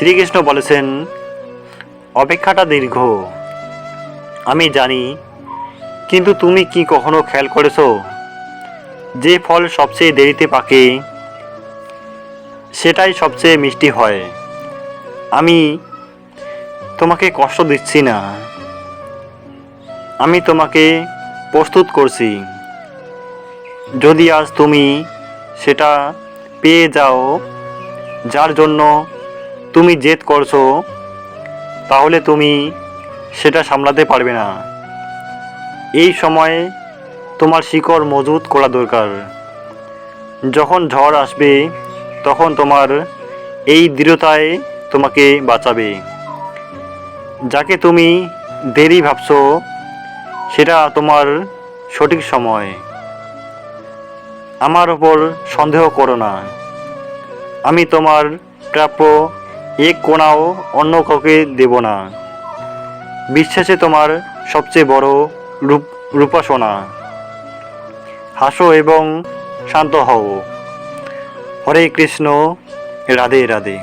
শ্রীকৃষ্ণ বলেছেন, অপেক্ষাটা দীর্ঘ আমি জানি, কিন্তু তুমি কি কখনো খেয়াল করেছো যে ফল সবচেয়ে দেরিতে পাকে সেটাই সবচেয়ে মিষ্টি হয়। আমি তোমাকে কষ্ট দিচ্ছি না, আমি তোমাকে প্রস্তুত করছি। যদি আজ তুমি সেটা পেয়ে যাও যার জন্য তুমি জেদ করছো, তাহলে তুমি সেটা সামলাতে পারবে না। এই সময়ে তোমার শিকড় মজবুত করা দরকার। যখন ঝড় আসবে তখন তোমার এই দৃঢ়তায় তোমাকে বাঁচাবে। যাকে তুমি দেরি ভাবছো সেটা তোমার সঠিক সময়। আমার ওপর সন্দেহ করো না, আমি তোমার প্রাপ্য এক কোণাও অন্য কাউকে দেব না। বিশ্বাসে তোমার সবচেয়ে বড় রূপাসনা। হাসো এবং শান্ত হও। হরে কৃষ্ণ, রাধে রাধে।